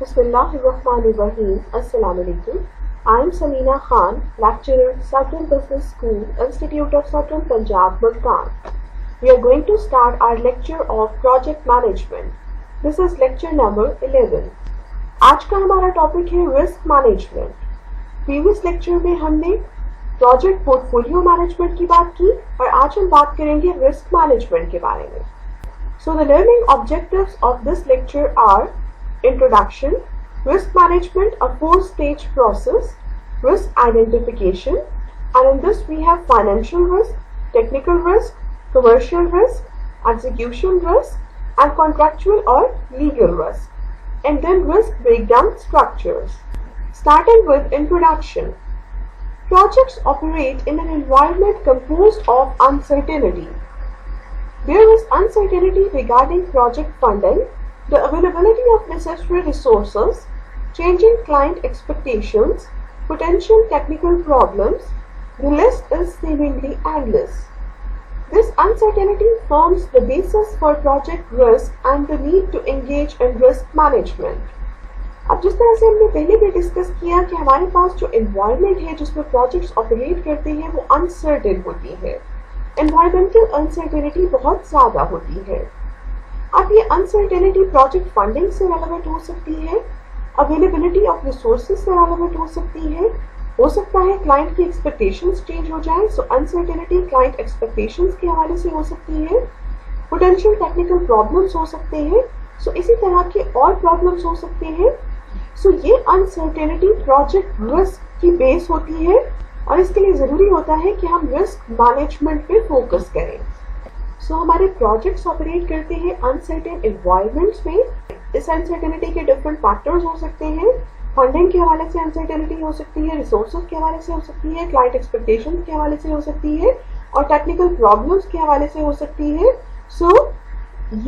Bismillahirrahmanirrahim. Assalamu alaikum. I am Samina Khan, lecturer, Southern Business School, Institute of Southern Punjab, Multan. We are going to start our lecture of project management. This is lecture number 11. आज का हमारा topic है risk management. Previous lecture में हमने project portfolio management की बात की और आज हम बात करेंगे रिस्क मैनेजमेंट के बारे में. So the learning objectives of this lecture are introduction, risk management, a 4-stage process, risk identification, and in this we have financial risk, technical risk, commercial risk, execution risk, and contractual or legal risk, and then risk breakdown structures. Starting with introduction. Projects operate in an environment composed of uncertainty. There is uncertainty regarding project funding, the availability of necessary resources, changing client expectations, potential technical problems. The list is seemingly endless. This uncertainty forms the basis for project risk and the need to engage in risk management. अब जिस तरह से हमने पहले भी discuss किया कि हमारे पास जो एनवायरनमेंट है जिसमें प्रोजेक्ट्स ऑपरेट करते हैं वो अनसर्टेन होती है. एनवायरमेंटल अनसर्टेनिटी बहुत ज़्यादा होती है. अब ये अनसर्टेनिटी प्रोजेक्ट फंडिंग से रेलेवेंट हो सकती है, अवेलेबिलिटी ऑफ रिसोर्सेज से रेलेवेंट हो सकती है, हो सकता है क्लाइंट की एक्सपेक्टेशंस चेंज हो जाए, सो अनसर्टेनिटी क्लाइंट एक्सपेक्टेशंस के हवाले से हो सकती है, पोटेंशियल टेक्निकल प्रॉब्लम्स हो सकते हैं, सो इसी तरह के और प्रॉब्लम्स हो सकते हैं. सो ये अनसर्टेनिटी प्रोजेक्ट रिस्क की बेस होती है और इसके लिए ज़रूरी होता है कि हम रिस्क मैनेजमेंट पे फोकस करें. सो हमारे प्रोजेक्ट्स ऑपरेट करते हैं अनसर्टेन एनवायरनमेंट्स में. इस अनसर्टेनिटी के डिफरेंट फैक्टर्स हो सकते हैं. फंडिंग के हवाले से अनसर्टेनिटी हो सकती है, रिसोर्सेज के हवाले से हो सकती है, क्लाइंट एक्सपेक्टेशंस के हवाले से हो सकती है और टेक्निकल प्रॉब्लम्स के हवाले से हो सकती है. सो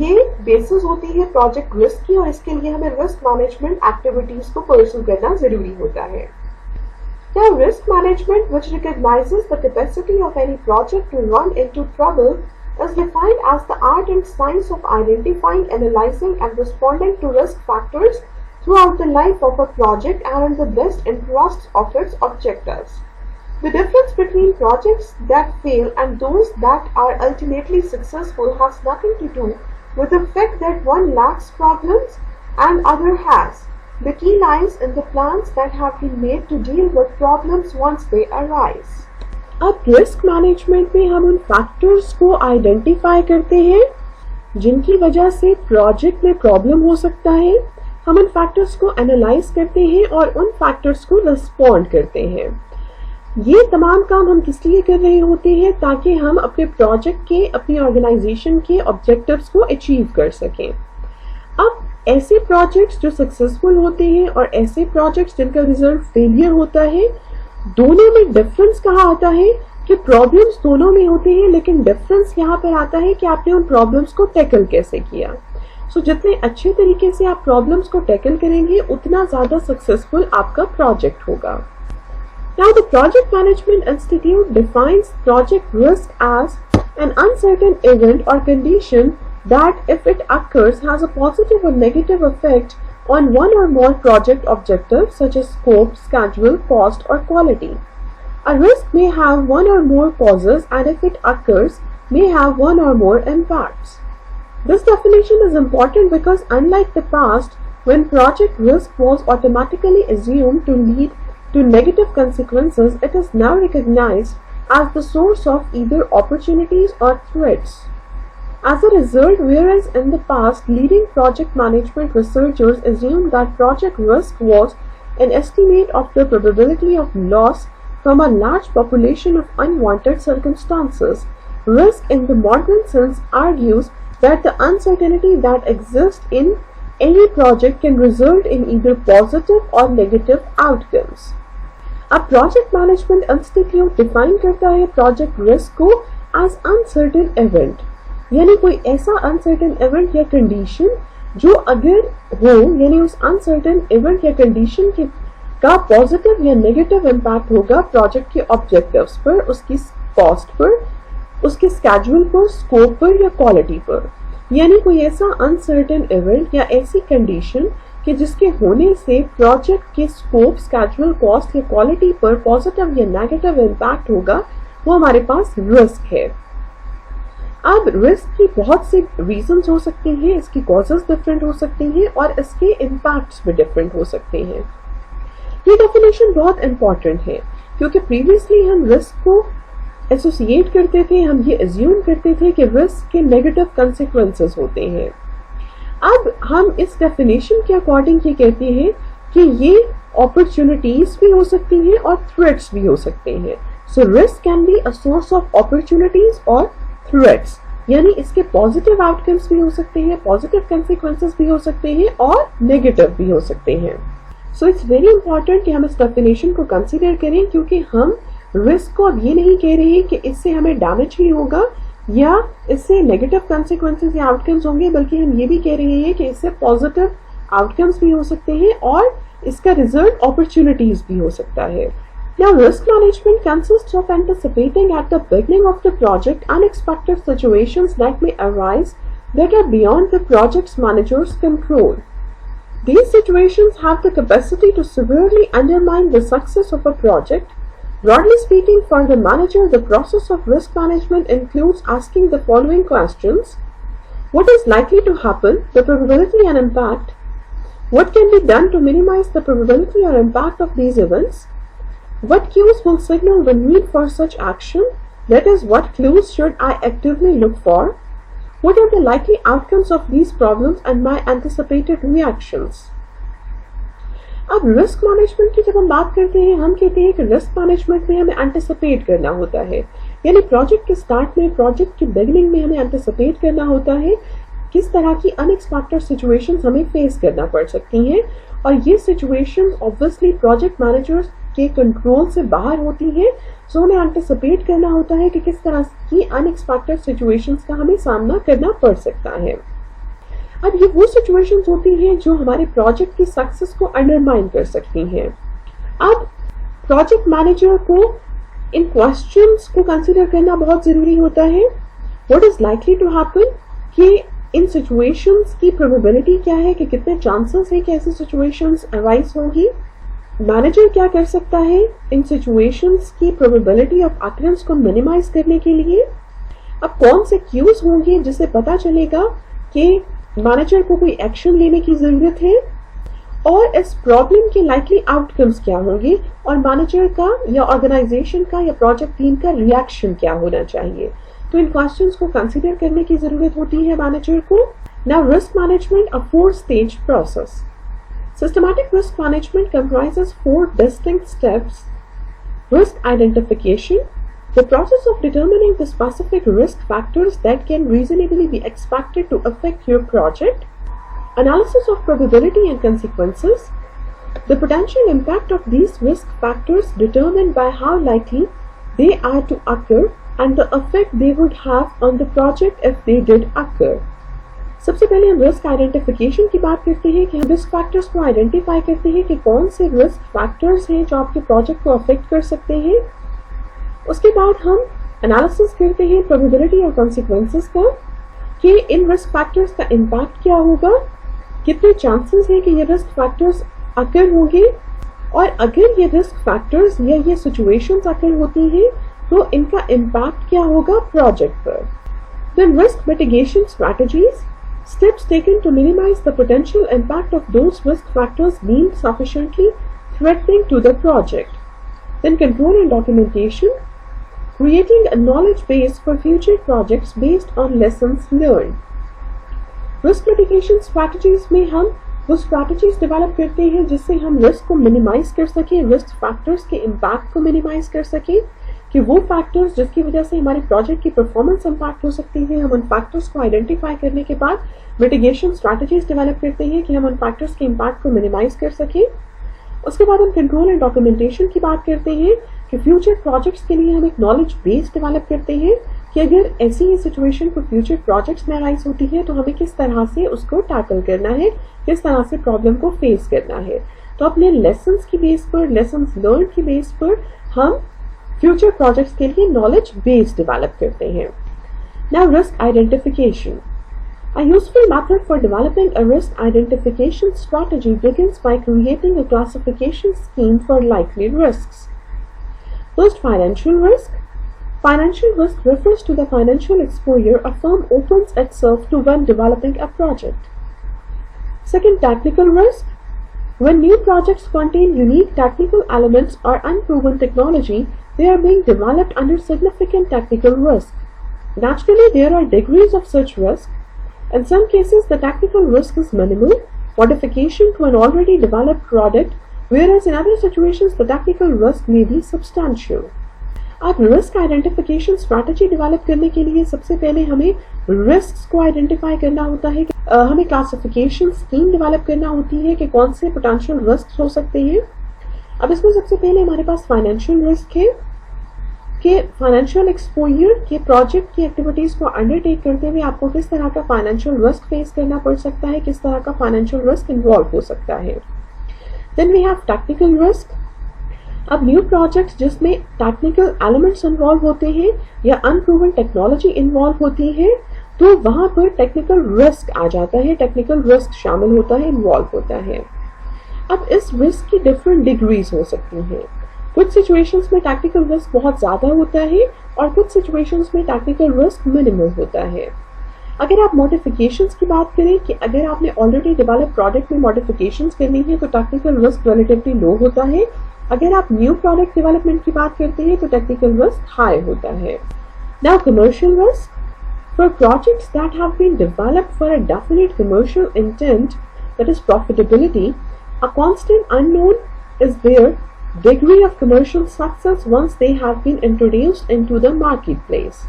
ये बेसिस होती है प्रोजेक्ट रिस्क की और इसके लिए हमें रिस्क मैनेजमेंट एक्टिविटीज को परस्यू करना जरूरी होता है. Now, risk management, which recognizes the capacity of any project to run into trouble, is defined as the art and science of identifying, analyzing, and responding to risk factors throughout the life of a project and in the best interests of its objectives. The difference between projects that fail and those that are ultimately successful has nothing to do with the fact that one lacks problems and other has. The key lies in the plans that have been made to deal with problems once they arise. अब risk management में हम उन factors को identify करते हैं जिनकी वजह से प्रोजेक्ट में प्रॉब्लम हो सकता है. हम उन फैक्टर्स को एनालाइज करते हैं और उन फैक्टर्स को रिस्पॉन्ड करते हैं. ये तमाम काम हम किस लिए कर रहे होते हैं ताकि हम अपने प्रोजेक्ट के, अपनी ऑर्गेनाइजेशन के ऑब्जेक्टिव्स को अचीव कर सकें. अब ऐसे प्रोजेक्ट्स जो सक्सेसफुल होते हैं और ऐसे प्रोजेक्ट्स जिनका रिजल्ट फेलियर होता है, दोनों में डिफरेंस कहाँ आता है कि प्रॉब्लम्स दोनों में होते हैं लेकिन डिफरेंस यहाँ पर आता है कि आपने उन प्रॉब्लम्स को टैकल कैसे किया. सो जितने अच्छे तरीके से आप प्रॉब्लम्स को टैकल करेंगे उतना ज़्यादा सक्सेसफुल आपका प्रोजेक्ट होगा. Now the Project Management Institute defines project risk as an uncertain event or condition that, if it occurs, has a positive or negative effect on one or more project objectives such as scope, schedule, cost, or quality. A risk may have one or more causes and, if it occurs, may have one or more impacts. This definition is important because, unlike the past, when project risk was automatically assumed to lead to negative consequences, it is now recognized as the source of either opportunities or threats. As a result, whereas in the past, leading project management researchers assumed that project risk was an estimate of the probability of loss from a large population of unwanted circumstances, risk in the modern sense argues that the uncertainty that exists in any project can result in either positive or negative outcomes. अब project management institute define करता है project risk को as uncertain event, यानी कोई ऐसा uncertain event या condition जो अगर हो, यानी उस अनसर्टेन इवेंट या कंडीशन का पॉजिटिव या नेगेटिव इम्पैक्ट होगा प्रोजेक्ट के ऑब्जेक्टिव्स पर, उसकी कॉस्ट पर, उसके स्केड्यूल पर, स्कोप पर या क्वालिटी पर. यानी कोई ऐसा अनसर्टेन इवेंट या ऐसी कंडीशन कि जिसके होने से प्रोजेक्ट के स्कोप, स्केड्यूल, कॉस्ट या क्वालिटी पर पॉजिटिव या नेगेटिव इम्पैक्ट होगा, वो हमारे पास रिस्क है। अब रिस्क की बहुत सी रीजंस हो सकती हैं, इसकी कॉजेज डिफरेंट हो सकती हैं और इसके इम्पैक्ट्स भी डिफरेंट हो सकते हैं। ये डेफिनेशन बहुत इंपॉर्टेंट है क्योंकि प्रीवियसली हम रिस्क को एसोसिएट करते थे, हम ये अज्यूम करते थे कि रिस्क के नेगेटिव कंसिक्वेंसेस होते हैं। अब हम इस डेफिनेशन के अकॉर्डिंग ये कहते हैं कि ये अपॉर्चुनिटीज भी हो सकती हैं और थ्रेट्स भी हो सकते हैं। So risk can be a source of opportunities और थ्रेट्स, यानी इसके पॉजिटिव आउटकम्स भी हो सकते हैं, पॉजिटिव कंसिक्वेंसेस भी हो सकते हैं और नेगेटिव भी हो सकते हैं। सो इट्स वेरी इंपॉर्टेंट कि हम इस डेफिनेशन को कंसीडर करें क्योंकि हम रिस्क को अब ये नहीं कह रहे हैं कि इससे हमें डैमेज ही होगा या इससे नेगेटिव कंसिक्वेंसेस या आउटकम्स होंगे, बल्कि हम ये भी कह रहे हैं कि इससे पॉजिटिव आउटकम्स भी हो सकते हैं और इसका रिजल्ट अपॉर्चुनिटीज भी हो सकता है। Now, risk management consists of anticipating at the beginning of the project unexpected situations that may arise that are beyond the project's manager's control. These situations have the capacity to severely undermine the success of a project. Broadly speaking, for the manager, the process of risk management includes asking the following questions: what is likely to happen, the probability and impact? What can be done to minimize the probability or impact of these events? What cues will signal the need for such action? That is, what clues should I actively look for? What are the likely outcomes of these problems and my anticipated reactions? अब risk management की जब हम बात करते हैं, हम कहते हैं कि रिस्क मैनेजमेंट में हमें एंटिसिपेट करना होता है, यानी प्रोजेक्ट के स्टार्ट में, प्रोजेक्ट की बिगिनिंग में हमें एंटिसिपेट करना होता है किस तरह की अनएक्सपेक्टेड सिचुएशंस हमें फेस करना पड़ सकती हैं। और ये सिचुएशंस ऑब्वियसली प्रोजेक्ट मैनेजर्स के कंट्रोल से बाहर होती है। सो हमें एंटिसिपेट करना होता है कि किस तरह की अनएक्सपेक्टेड सिचुएशंस का हमें सामना करना पड़ सकता है। अब ये वो सिचुएशंस होती हैं जो हमारे प्रोजेक्ट की सक्सेस को अंडरमाइन कर सकती हैं। अब प्रोजेक्ट मैनेजर को इन क्वेश्चंस को कंसीडर करना बहुत जरूरी होता है। What is likely to happen, कि इन सिचुएशंस की प्रोबेबिलिटी क्या है, कि कितने चांसेस है कि ऐसी सिचुएशंस अराइज होंगी। मैनेजर क्या कर सकता है इन सिचुएशंस की प्रोबेबिलिटी ऑफ अकरेंस को मिनिमाइज करने के लिए। अब कौन से क्यूज होंगे जिससे पता चलेगा कि मैनेजर को कोई एक्शन लेने की जरूरत है, और इस प्रॉब्लम के लाइकली आउटकम्स क्या होंगे और मैनेजर का या ऑर्गेनाइजेशन का या प्रोजेक्ट टीम का रिएक्शन क्या होना चाहिए। तो इन क्वेश्चंस को कंसीडर करने की जरूरत होती है मैनेजर को। Now risk management a 4-stage process. Systematic risk management comprises 4 distinct steps: risk identification, the process of determining the specific risk factors that can reasonably be expected to affect your project; analysis of probability and consequences, the potential impact of these risk factors determined by how likely they are to occur, and the effect they would have on the project if they did occur. सबसे पहले हम risk identification की बात करते हैं कि हम risk factors को आइडेंटिफाई करते हैं कि कौन से रिस्क फैक्टर्स हैं जो आपके प्रोजेक्ट को अफेक्ट कर सकते हैं। उसके बाद हम एनालिसिस करते हैं प्रोबेबिलिटी और कॉन्सिक्वेंसेस का, कि इन रिस्क फैक्टर्स का इम्पैक्ट क्या होगा, कितने चांसेस हैं कि ये रिस्क फैक्टर्स अकर होंगे, और अगर ये रिस्क फैक्टर्स या ये सिचुएशंस अकर होती हैं तो इनका इम्पैक्ट क्या होगा प्रोजेक्ट पर। Then risk mitigation strategies, steps taken to minimize the potential impact of those risk factors deemed sufficiently threatening to the project. Then control and documentation, creating a knowledge base for future projects based on lessons learned. Risk mitigation strategies में हम वो strategies develop करते हैं जिससे हम risk को minimize कर सकें, risk factors के impact को minimize कर सकें, कि वो फैक्टर्स जिसकी वजह से हमारे प्रोजेक्ट की परफॉर्मेंस इंपैक्ट हो सकती है, हम उन फैक्टर्स को आइडेंटिफाई करने के बाद मिटिगेशन स्ट्रैटेजीज डेवलप करते हैं कि हम उन फैक्टर्स के इम्पैक्ट को मिनिमाइज कर सकें। उसके बाद हम कंट्रोल एंड डॉक्यूमेंटेशन की बात करते हैं कि फ्यूचर प्रोजेक्ट्स के लिए हम एक नॉलेज बेस डेवलप करते हैं कि अगर ऐसी ही सिचुएशन को फ्यूचर प्रोजेक्ट्स में अराइज होती है तो हमें किस तरह से उसको टैकल करना है, किस तरह से प्रॉब्लम को फेस करना है। तो अपने लेसन्स की बेस पर, लेसन्स लर्न की बेस पर हम फ्यूचर प्रोजेक्ट्स के लिए नॉलेज बेस डेवलप करते हैं। Now risk identification, A useful method for developing a risk identification strategy begins by creating a classification scheme for likely risks. First, financial risk. Financial risk refers to the financial exposure a firm opens itself to when developing a project. Second, technical risk. When new projects contain unique technical elements or unproven technology, they are being developed under significant technical risk. Naturally, there are degrees of such risk. In some cases, the technical risk is minimal, modification to an already developed product, whereas in other situations, the technical risk may be substantial. अब risk identification strategy develop करने के लिए सबसे पहले हमें risk को identify करना होता है, हमें क्लासिफिकेशन स्कीम डेवलप करना होती है कि कौन से पोटेंशियल रिस्क हो सकते हैं। अब इसमें सबसे पहले हमारे पास फाइनेंशियल रिस्क है कि फाइनेंशियल एक्सपोजर के प्रोजेक्ट की एक्टिविटीज को अंडरटेक करते हुए आपको किस तरह का फाइनेंशियल रिस्क फेस करना पड़ सकता है, किस तरह का फाइनेंशियल रिस्क इन्वॉल्व हो सकता है। Then we have technical risk. अब न्यू प्रोजेक्ट्स जिसमें टेक्निकल एलिमेंट्स इन्वॉल्व होते हैं या अनप्रूवन टेक्नोलॉजी इन्वॉल्व होती है, तो वहां पर टेक्निकल रिस्क आ जाता है, टेक्निकल रिस्क शामिल होता है, इन्वॉल्व होता है। अब इस रिस्क की डिफरेंट डिग्रीज हो सकती हैं। कुछ सिचुएशंस में टेक्निकल रिस्क बहुत ज्यादा होता है और कुछ सिचुएशंस में टेक्निकल रिस्क मिनिमम होता है। अगर आप मॉडिफिकेशंस की बात करें कि अगर आपने ऑलरेडी डेवलप प्रोडक्ट में मॉडिफिकेशंस करनी है तो टेक्निकल रिस्क रिलेटिवली लो होता है। अगर आप न्यू प्रोडक्ट डेवलपमेंट की बात करते हैं तो टेक्निकल रिस्क हाई होता है। Now commercial risk. For projects that have been developed for a definite commercial intent, that is profitability, a constant unknown is their degree of commercial success once they have been introduced into the marketplace.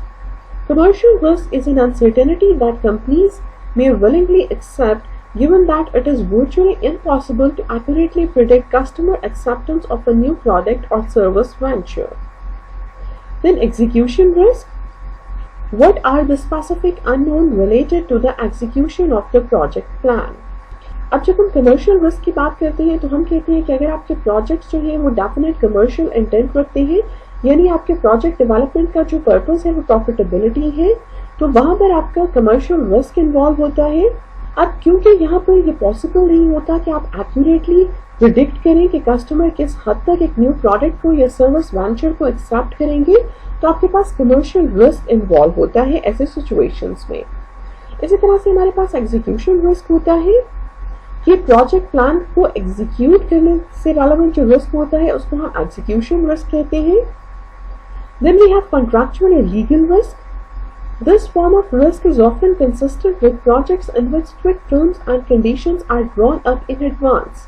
Commercial risk is an uncertainty that companies may willingly accept given that it is virtually impossible to accurately predict customer acceptance of a new product or service venture. Then execution risk. What are the specific unknown related to the execution of the project plan? अब जब हम commercial risk की बात करते हैं तो हम कहते हैं कि अगर आपके प्रोजेक्ट्स जो है वो डेफिनेट कमर्शियल इंटेंट रखते हैं, यानी आपके प्रोजेक्ट डेवलपमेंट का जो पर्पस है वो प्रॉफिटेबिलिटी है, तो वहां पर आपका कमर्शियल रिस्क इन्वॉल्व होता है। अब क्योंकि यहाँ पर ये पॉसिबल नहीं होता कि आप एक्यूरेटली प्रिडिक्ट करें कि कस्टमर किस हद तक एक न्यू प्रोडक्ट को या सर्विस वेंचर को एक्सेप्ट करेंगे, तो आपके पास कमर्शियल रिस्क इन्वॉल्व होता है ऐसे सिचुएशंस में। इसी तरह से हमारे पास एग्जीक्यूशन रिस्क होता है कि प्रोजेक्ट प्लान को एग्जीक्यूट करने से रेलेवेंट जो रिस्क होता है उसको हम एग्जीक्यूशन रिस्क कहते हैं। देन वी हैव कॉन्ट्रैक्चुअल और legal risk. This form of risk is often consistent with projects in which strict terms and conditions are drawn up in advance.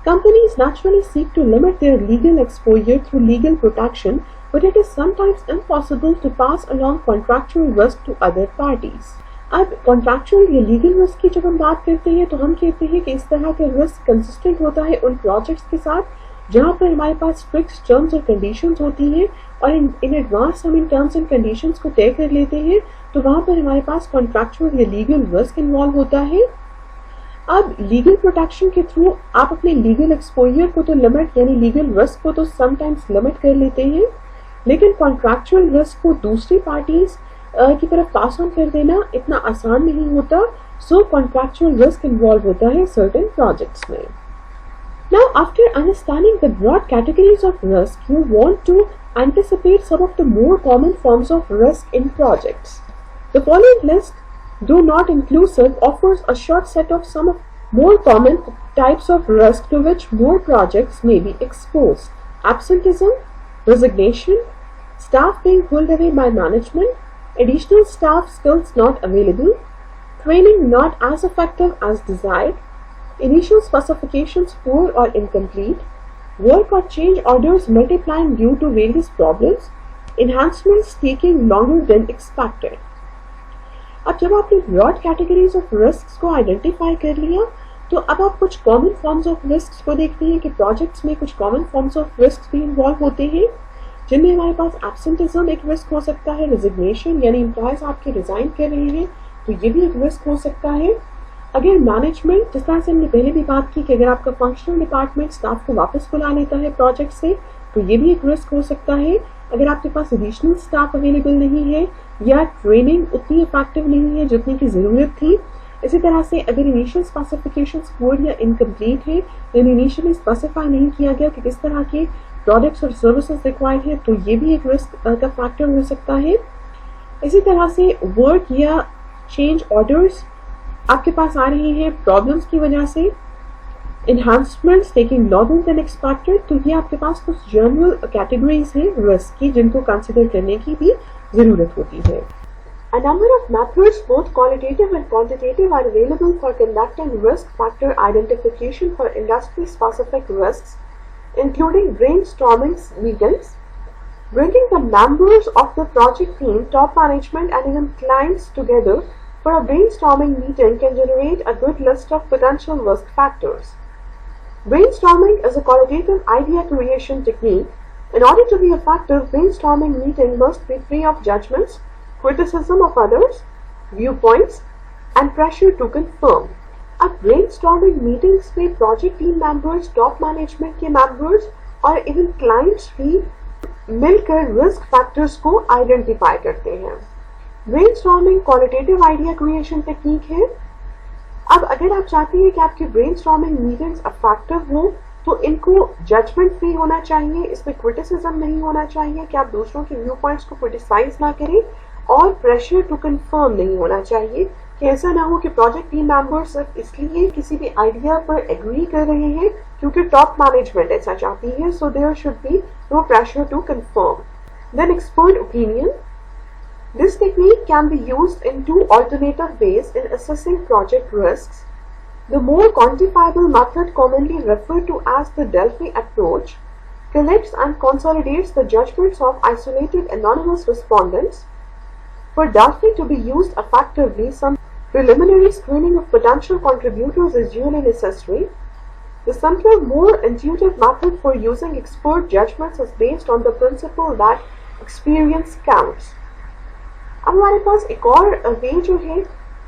Companies naturally seek to limit their legal exposure through legal protection, but it is sometimes impossible to pass along contractual risk to other parties. अब contractual या legal risk की जब हम बात करते हैं तो हम कहते हैं कि इस तरह का रिस्क कंसिस्टेंट होता है उन प्रोजेक्ट्स के साथ जहां पर हमारे पास स्ट्रिक्ट टर्म्स और कंडीशंस होती हैं और इन एडवांस हम इन टर्म्स एंड कंडीशंस को तय कर लेते हैं, तो वहां पर हमारे पास कॉन्ट्रैक्चुअल या लीगल रिस्क इन्वॉल्व होता है। अब लीगल प्रोटेक्शन के थ्रू आप अपने लीगल एक्सपोजर को तो लिमिट यानी लीगल रिस्क को तो समटाइम्स लिमिट कर लेते हैं, लेकिन कॉन्ट्रैक्चुअल रिस्क को दूसरी पार्टीज की तरफ पास ऑन कर देना इतना आसान नहीं होता। सो कॉन्ट्रैक्चुअल रिस्क इन्वॉल्व होता है सर्टेन प्रोजेक्ट्स में। Now, after understanding the broad categories of risk, you want to anticipate some of the more common forms of risk in projects. The following list, though not inclusive, offers a short set of some of more common types of risk to which more projects may be exposed. Absenteeism, resignation, staff being pulled away by management, additional staff skills not available, training not as effective as desired, initial specifications poor or incomplete, work or change orders multiplying due to various problems, enhancements taking longer than expected. अब जब आपने broad categories of risk को identify कर लिया तो अब आप कुछ कॉमन फॉर्म्स ऑफ रिस्क को देखते हैं कि प्रोजेक्ट्स में कुछ कॉमन फॉर्म्स ऑफ रिस्क भी इन्वॉल्व होते हैं, जिनमें हमारे पास एब्सेंटिज्म एक रिस्क हो सकता है, रिजिग्नेशन यानी एम्प्लॉयज आपके रिजाइन कर रहे हैं तो ये भी एक रिस्क हो सकता है। अगर मैनेजमेंट, जिस तरह से हमने पहले भी बात की कि अगर आपका फंक्शनल डिपार्टमेंट स्टाफ को वापस बुला लेता है प्रोजेक्ट से तो ये भी एक रिस्क हो सकता है। अगर आपके पास एडिशनल स्टाफ अवेलेबल नहीं है या ट्रेनिंग उतनी इफेक्टिव नहीं है जितनी की ज़रूरत थी। इसी तरह से अगर इनिशियल स्पेसिफिकेशंस पूर्ण या इनकम्प्लीट है, यानी इनिशियली स्पेसिफाई नहीं किया गया कि किस तरह के प्रोडक्ट्स और सर्विसेज रिक्वायर्ड है, तो ये भी एक रिस्क का फैक्टर हो सकता है। इसी तरह से वर्क या चेंज ऑर्डर्स आपके पास आ रही हैं प्रॉब्लम्स की वजह से, enhancements taking longer than expected, तो ये आपके पास कुछ जनरल कैटेगरीज हैं रिस्क की जिनको कंसिडर करने की भी जरूरत होती है। A number of methods, both qualitative and quantitative, are available for conducting risk factor identification for industry-specific risks, including brainstorming meetings. Bringing the members of the project team, top management, and even clients together for a brainstorming meeting can generate a good list of potential risk factors. Brainstorming is a qualitative idea creation technique. In order to be effective, brainstorming meeting must be free of judgments, criticism of others, viewpoints, and pressure to conform. अब brainstorming meetings में project team members, top management के members और even clients भी मिलकर risk factors को identify करते हैं। brainstorming qualitative idea creation technique है। अब अगर आप चाहते हैं कि आपकी brainstorming meetings effective हो, तो इनको जजमेंट फ्री होना चाहिए, इसमें क्रिटिसिज्म नहीं होना चाहिए कि आप दूसरों के व्यू पॉइंट्स को क्रिटिसाइज ना करें, और प्रेशर टू कंफर्म नहीं होना चाहिए कि ऐसा ना हो कि प्रोजेक्ट टीम मेंबर्स सिर्फ इसलिए किसी भी आइडिया पर एग्री कर रहे हैं क्योंकि टॉप मैनेजमेंट ऐसा चाहती है, so there should be no pressure to confirm. Then expert opinion, this technique can be used in two alternative ways in assessing project risks. The more quantifiable method, commonly referred to as the Delphi approach, collects and consolidates the judgments of isolated anonymous respondents. For Delphi to be used effectively, some preliminary screening of potential contributors is usually necessary. The simpler, more intuitive method for using expert judgments is based on the principle that experience counts. अब हमारे पास एक और वे जो है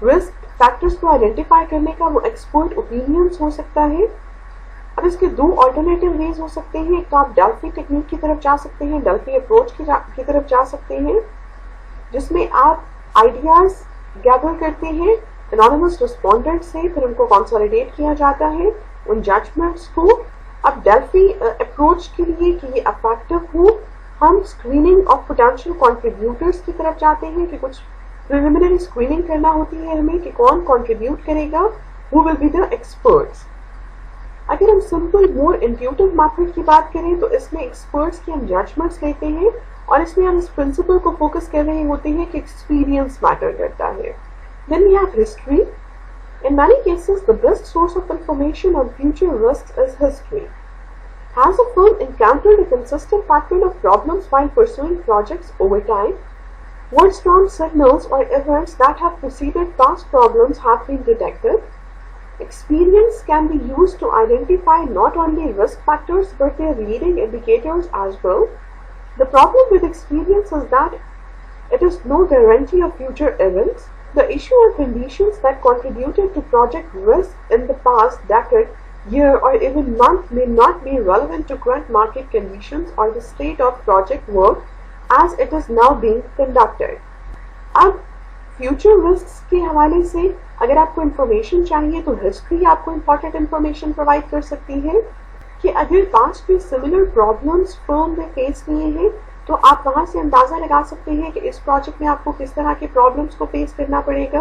risk factors को identify करने का, वो एक्सपर्ट ओपिनियंस हो सकता है। अब इसके दो ऑल्टरनेटिव वेज हो सकते हैं। एक तो आप डेल्फी टेक्निक की तरफ जा सकते हैं, डेल्फी अप्रोच की तरफ जा सकते हैं, जिसमें आप आइडियाज गैदर करते हैं एनोनिमस रिस्पोंडेंट से, फिर उनको कंसोलिडेट किया जाता है उन जजमेंट्स को। अब डेल्फी अप्रोच के लिए कि ये इफेक्टिव हो, हम स्क्रीनिंग ऑफ पोटेंशियल कंट्रीब्यूटर्स की तरफ जाते हैं कि कुछ प्रिलिमिनरी स्क्रीनिंग करना होती है हमें कि कौन कंट्रीब्यूट करेगा, who will be the experts. अगर हम सिंपल मोर इंट्यूटिव मेथड की बात करें तो इसमें एक्सपर्ट्स की हम जजमेंट्स लेते हैं और इसमें हम इस प्रिंसिपल को फोकस कर रहे होते हैं कि एक्सपीरियंस मैटर करता है। Then we have history. In many cases, the best source of information on future risks is history. Has a firm encountered a consistent pattern of problems while pursuing projects over time? What strong signals or events that have preceded past problems have been detected? Experience can be used to identify not only risk factors but their leading indicators as well. The problem with experience is that it is no guarantee of future events. The issue or conditions that contributed to project risk in the past decade, year, or even month may not be relevant to current market conditions or the state of project work as it is now being conducted. अब future risks के हवाले से अगर आपको information चाहिए तो history आपको important information provide कर सकती है कि अगर पास्ट में सिमिलर प्रॉब्लम्स फर्म में फेस किए हैं तो आप वहां से अंदाजा लगा सकते हैं कि इस प्रोजेक्ट में आपको किस तरह के प्रॉब्लम्स को फेस करना पड़ेगा।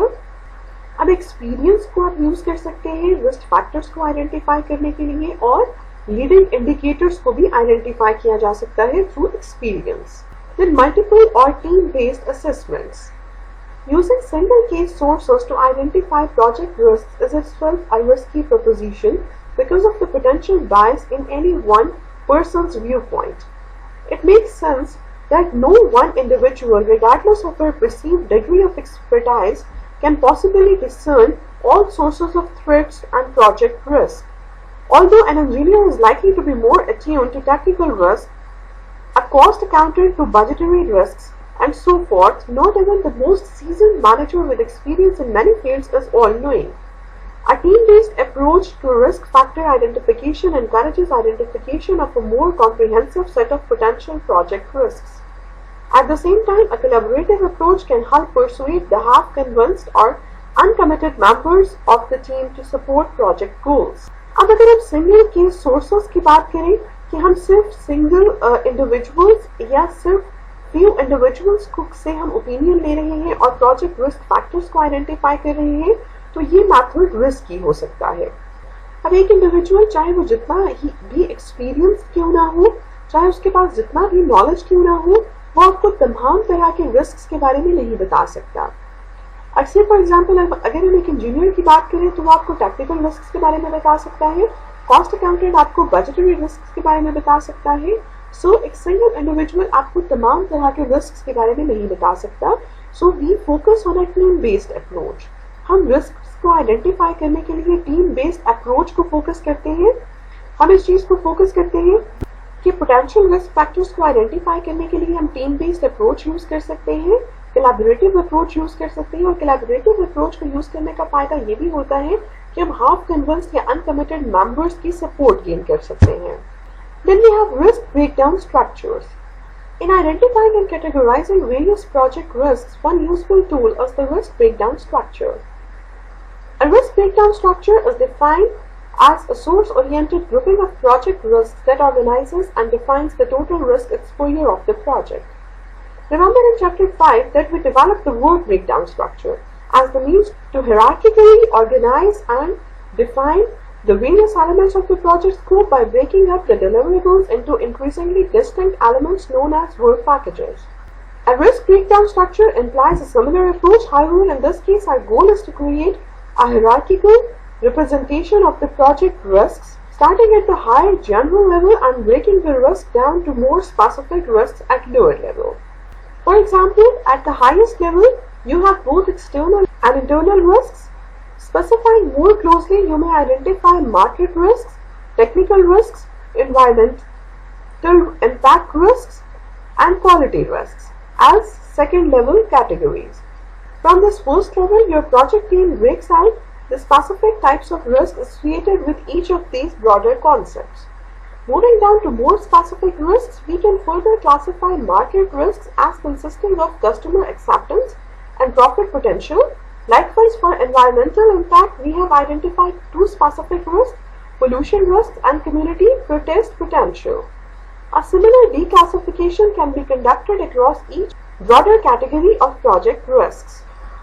अब एक्सपीरियंस को आप यूज कर सकते हैं रिस्क फैक्टर्स को आइडेंटिफाई करने के लिए, और लीडिंग इंडिकेटर्स को भी आइडेंटिफाई किया जा सकता है थ्रू एक्सपीरियंस। देन मल्टीपल और team based assessments. Using single case sources to identify project risks is itself a risky proposition because of the potential bias in any one person's viewpoint. It makes sense that no one individual, regardless of their perceived degree of expertise, can possibly discern all sources of threats and project risk. Although an engineer is likely to be more attuned to technical risk, a cost accountant to budgetary risks, and so forth, not even the most seasoned manager with experience in many fields is all-knowing. A team-based approach to risk factor identification encourages identification of a more comprehensive set of potential project risks. At the same time, a collaborative approach can help persuade the half-convinced or uncommitted members of the team to support project goals. अब अगर हम single के sources की बात करें कि हम सिर्फ सिंगल इंडिविजुअल्स या सिर्फ फ्यू इंडिविजुअल्स से हम ओपिनियन ले रहे हैं और प्रोजेक्ट रिस्क फैक्टर्स को आइडेंटिफाई कर रहे हैं, तो ये मेथड रिस्की हो सकता है। अब एक इंडिविजुअल चाहे वो जितना ही भी एक्सपीरियंस क्यों ना हो, चाहे उसके पास जितना भी नॉलेज क्यों ना हो, वो आपको तमाम तरह के रिस्क के बारे में नहीं बता सकता। अक्सर फॉर एग्जाम्पल अगर हम एक इंजीनियर की बात करें तो वो आपको टेक्निकल रिस्क के बारे में बता सकता है, कॉस्ट अकाउंटेंट आपको बजटरी रिस्क के बारे में बता सकता है। सो एक सिंगल इंडिविजुअल आपको तमाम तरह के रिस्क के बारे में नहीं बता सकता। So we focus on a team based approach. हम रिस्क को आइडेंटिफाई करने के लिए टीम बेस्ड अप्रोच को फोकस करते हैं। हम इस चीज को फोकस करते हैं कि पोटेंशियल रिस्क फैक्टर्स को आइडेंटिफाई करने के लिए हम टीम बेस्ड अप्रोच यूज कर सकते हैं, कोलैबोरेटिव अप्रोच यूज कर सकते हैं। और कोलैबोरेटिव अप्रोच को यूज करने का फायदा ये भी होता है कि हम हाफ कन्विंस्ड या अनकमिटेड मेंबर्स की सपोर्ट गेन कर सकते हैं। Then we have risk breakdown structures. In identifying and categorizing various project risks, one useful tool is the risk breakdown structure. A risk breakdown structure is defined as a source-oriented grouping of project risks that organizes and defines the total risk exposure of the project. Remember in chapter 5 that we developed the work breakdown structure as the means to hierarchically organize and define the various elements of the project scope by breaking up the deliverables into increasingly distinct elements known as work packages. A risk breakdown structure implies a similar approach, however in this case our goal is to create a hierarchical representation of the project risks, starting at the higher general level and breaking the risk down to more specific risks at lower level. For example, at the highest level, you have both external and internal risks. Specifying more closely, you may identify market risks, technical risks, environmental impact risks, and quality risks as second level categories. From this first level, your project team breaks out the specific types of risks associated with each of these broader concepts. Moving down to more specific risks, we can further classify market risks as consisting of customer acceptance and profit potential. Likewise, for environmental impact, we have identified two specific risks, pollution risks and community protest potential. A similar declassification can be conducted across each broader category of project risks.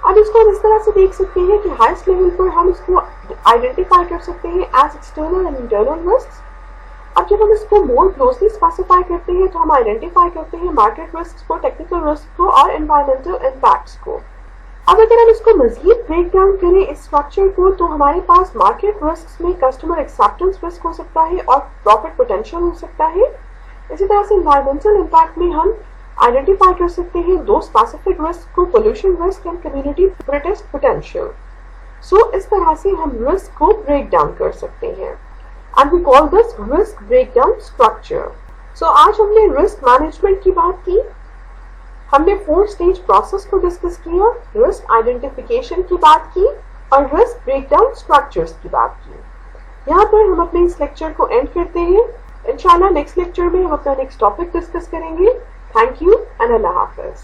अब इसको हम इस तरह से देख सकते हैं कि हाईएस्ट लेवल पर हम इसको आइडेंटिफाई कर सकते हैं as external and internal risk. अब जब हम इसको मोर क्लोजली स्पेसिफाई करते हैं तो हम आइडेंटिफाई करते हैं मार्केट रिस्क को, टेक्निकल रिस्क को और एनवायरमेंटल इम्पैक्ट्स को। अब अगर हम इसको मजीद ब्रेक डाउन करें इस स्ट्रक्चर को, तो हमारे पास मार्केट रिस्क में कस्टमर एक्सेप्टेंस रिस्क हो सकता है और प्रॉफिट पोटेंशियल हो सकता है। इसी तरह से एनवायरमेंटल इम्पैक्ट में हम आइडेंटिफाई कर सकते हैं दो स्पेसिफिक रिस्क को, pollution risk and community protest potential. So इस तरह से हम रिस्क को ब्रेक डाउन कर सकते हैं and we call this risk break down structure. So आज हमने रिस्क मैनेजमेंट की बात की, हमने 4 स्टेज प्रोसेस को डिस्कस किया, रिस्क आइडेंटिफिकेशन की बात की और रिस्क ब्रेकडाउन स्ट्रक्चर्स की बात की। यहाँ पर हम अपने इस लेक्चर को एंड करते हैं। इंशाल्लाह नेक्स्ट लेक्चर में हम अपना नेक्स्ट टॉपिक डिस्कस करेंगे। Thank you and Allah Hafiz.